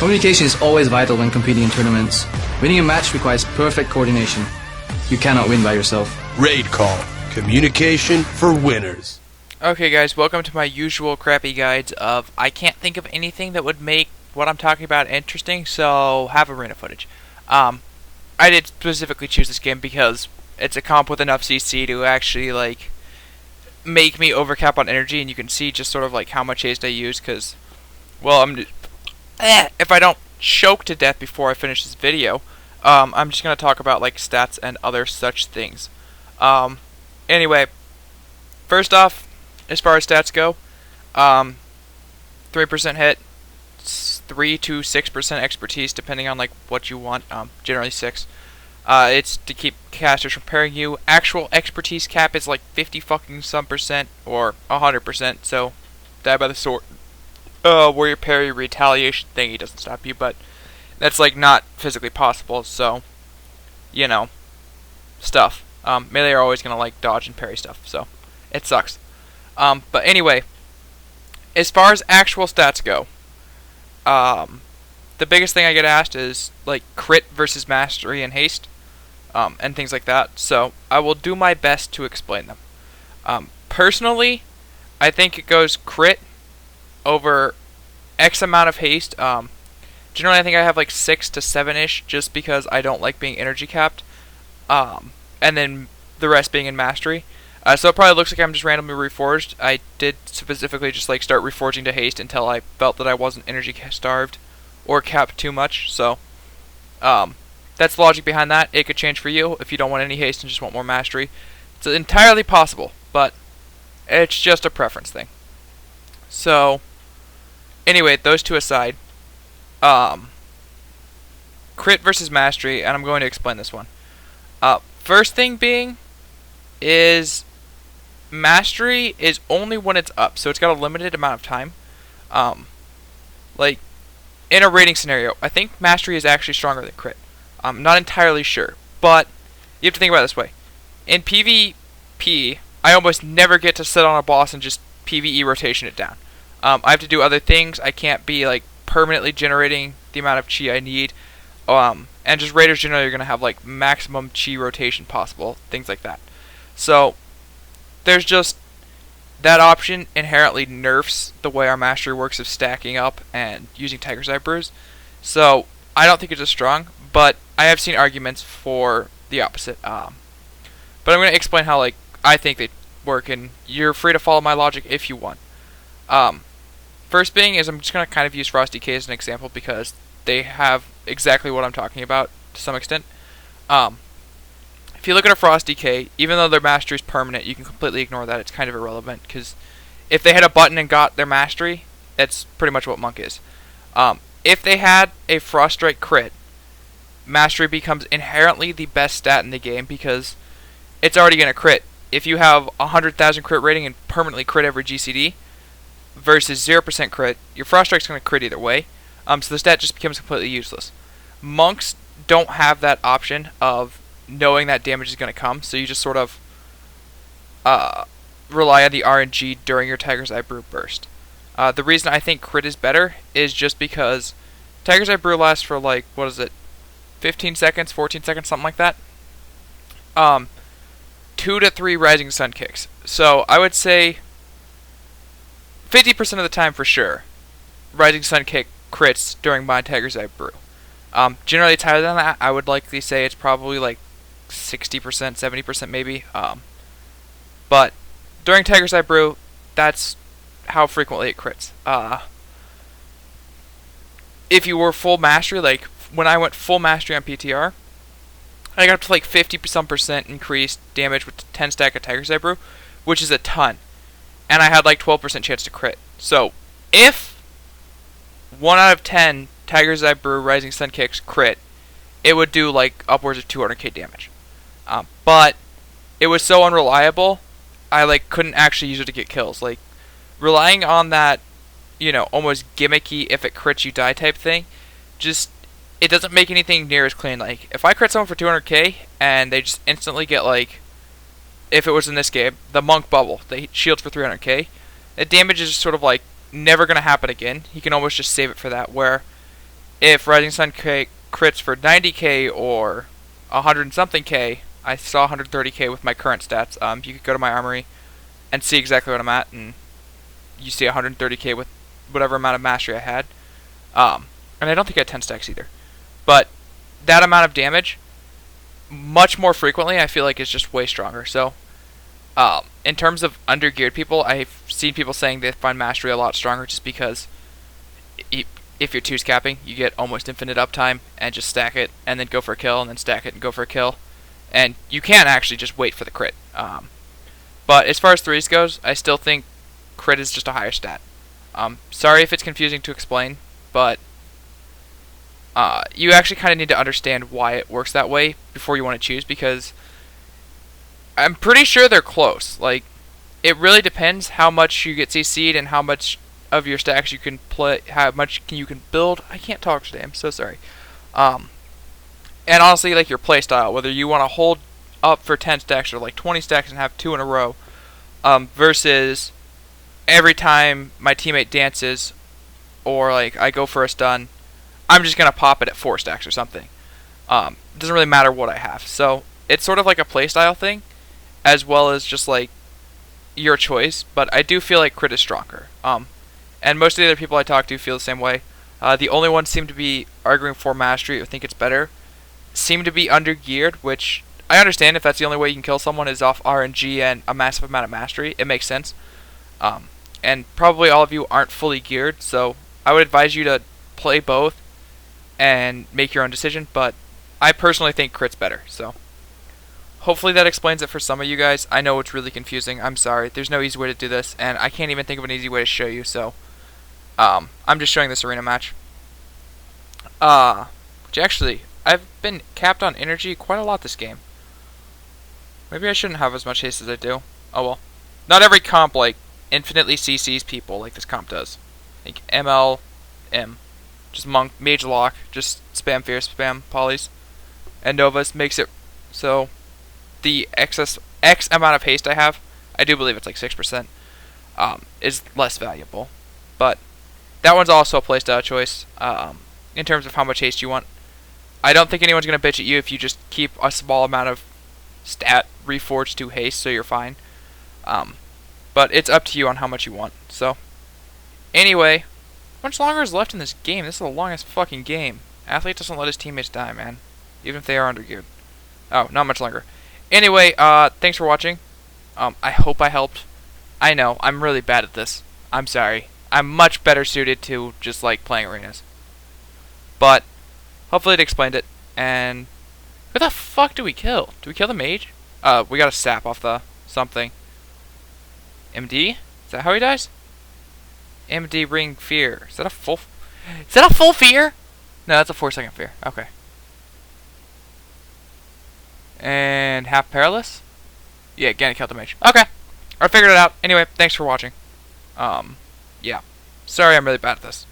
Communication is always vital when competing in tournaments. Winning a match requires perfect coordination. You cannot win by yourself. Raid Call. Communication for winners. Okay guys, welcome to my usual crappy guides of I can't think of anything that would make what I'm talking about interesting, so have arena footage. I did specifically choose this game because it's a comp with enough CC to actually like make me overcap on energy, and you can see just sort of like how much haste I use because, well, if I don't choke to death before I finish this video, I'm just going to talk about like stats and other such things. Anyway, first off, as far as stats go, 3% hit, 3 to 6% expertise, depending on like what you want. Generally 6. It's to keep casters from parrying you. Actual expertise cap is like 50 fucking some percent or 100%. So die by the sword. Warrior parry retaliation thingy doesn't stop you, but that's like not physically possible. So you know, stuff. Melee are always gonna like dodge and parry stuff, so it sucks. But anyway, as far as actual stats go, the biggest thing I get asked is like crit versus mastery and haste, and things like that. So I will do my best to explain them. Personally, I think it goes crit over X amount of haste. Generally, I think I have like 6 to 7-ish, just because I don't like being energy capped. And then the rest being in mastery. So it probably looks like I'm just randomly reforged. I did specifically just like start reforging to haste until I felt that I wasn't energy starved or capped too much. So that's the logic behind that. It could change for you if you don't want any haste and just want more mastery. It's entirely possible, but it's just a preference thing. So anyway, those two aside, crit versus mastery, and I'm going to explain this one. First thing being is mastery is only when it's up, so it's got a limited amount of time. Like in a rating scenario, I think mastery is actually stronger than crit. I'm not entirely sure, but you have to think about it this way. In PvP, I almost never get to sit on a boss and just PvE rotation it down. I have to do other things. I can't be like permanently generating the amount of chi I need. And just raiders generally are going to have like maximum chi rotation possible, things like that. So there's just that option inherently nerfs the way our mastery works of stacking up and using Tiger's Eye brews. So I don't think it's as strong, but I have seen arguments for the opposite. But I'm going to explain how like I think they work, and you're free to follow my logic if you want. First being is I'm just going to kind of use Frosty K as an example because they have exactly what I'm talking about to some extent. If you look at a Frosty K, even though their mastery is permanent, you can completely ignore that. It's kind of irrelevant because if they hit a button and got their mastery, that's pretty much what Monk is. If they had a Frost Strike crit, mastery becomes inherently the best stat in the game because it's already going to crit. If you have 100,000 crit rating and permanently crit every GCD versus 0% crit, your Frost Strike's going to crit either way. So the stat just becomes completely useless. Monks don't have that option of knowing that damage is going to come, so you just sort of rely on the RNG during your Tiger's Eye Brew burst. The reason I think crit is better is just because Tiger's Eye Brew lasts for like, 15 seconds, 14 seconds, something like that. 2 to 3 Rising Sun kicks. So I would say 50% of the time for sure, Rising Sun kick crits during my Tiger's Eye Brew. Generally it's higher than that. I would likely say it's probably like 60%, 70% maybe. But during Tiger's Eye Brew, that's how frequently it crits. If you were full mastery, like when I went full mastery on PTR, I got up to like 50% increased damage with 10 stack of Tiger's Eye Brew, which is a ton. And I had like 12% chance to crit. So if 1 out of 10 Tiger's Eye Brew Rising Sun kicks crit, it would do like upwards of 200k damage. But it was so unreliable, I like couldn't actually use it to get kills. Like relying on that, you know, almost gimmicky if it crits you die type thing, just it doesn't make anything near as clean. Like if I crit someone for 200k and they just instantly get like, if it was in this game, the Monk bubble, they shields for 300k, the damage is just sort of like never going to happen again. He can almost just save it for that, where if Rising Sun crits for 90k or 100 and something k, I saw 130k with my current stats. You could go to my armory and see exactly what I'm at, and you see 130k with whatever amount of mastery I had. And I don't think I had 10 stacks either. But that amount of damage, much more frequently, I feel like is just way stronger. So, in terms of undergeared people, I've seen people saying they find mastery a lot stronger just because if you're 2-scapping, you get almost infinite uptime and just stack it and then go for a kill and then stack it and go for a kill. And you can actually just wait for the crit. But as far as 3s goes, I still think crit is just a higher stat. Sorry if it's confusing to explain, but you actually kind of need to understand why it works that way before you want to choose, because I'm pretty sure they're close. Like, it really depends how much you get CC'd and how much of your stacks you can play, how much you can build. I can't talk today, I'm so sorry. And honestly, like your playstyle, whether you want to hold up for 10 stacks or like 20 stacks and have 2 in a row, versus every time my teammate dances or like I go for a stun, I'm just gonna pop it at 4 stacks or something. It doesn't really matter what I have. So it's sort of like a playstyle thing, as well as just like your choice. But I do feel like crit is stronger. And most of the other people I talk to feel the same way. The only ones seem to be arguing for mastery or think it's better seem to be undergeared, which I understand. If that's the only way you can kill someone is off RNG and a massive amount of mastery, it makes sense. And probably all of you aren't fully geared, so I would advise you to play both and make your own decision, but I personally think crit's better. So hopefully that explains it for some of you guys. I know it's really confusing. I'm sorry. There's no easy way to do this, and I can't even think of an easy way to show you, so I'm just showing this arena match. Which actually, I've been capped on energy quite a lot this game. Maybe I shouldn't have as much haste as I do. Oh well. Not every comp, like, infinitely CCs people like this comp does. Like MLM. Just Monk, Mage Lock, just spam Fierce, spam Polys. And Novas makes it so the X amount of haste I have, I do believe it's like 6%, is less valuable. But that one's also a playstyle choice, in terms of how much haste you want. I don't think anyone's going to bitch at you if you just keep a small amount of stat reforged to haste, so you're fine. But it's up to you on how much you want. So, anyway, how much longer is left in this game? This is the longest fucking game. Athlete doesn't let his teammates die, man. Even if they are undergeared. Oh, not much longer. Anyway, thanks for watching. I hope I helped. I know, I'm really bad at this. I'm sorry. I'm much better suited to just, like, playing arenas. But hopefully it explained it. And who the fuck do we kill? Do we kill the mage? We got a sap off the something. MD? Is that how he dies? MD ring fear. Is that a full fear? No, that's a 4-second fear. Okay. And half perilous? Yeah, again, it killed the mage. Okay. I figured it out. Anyway, thanks for watching. Yeah. Sorry I'm really bad at this.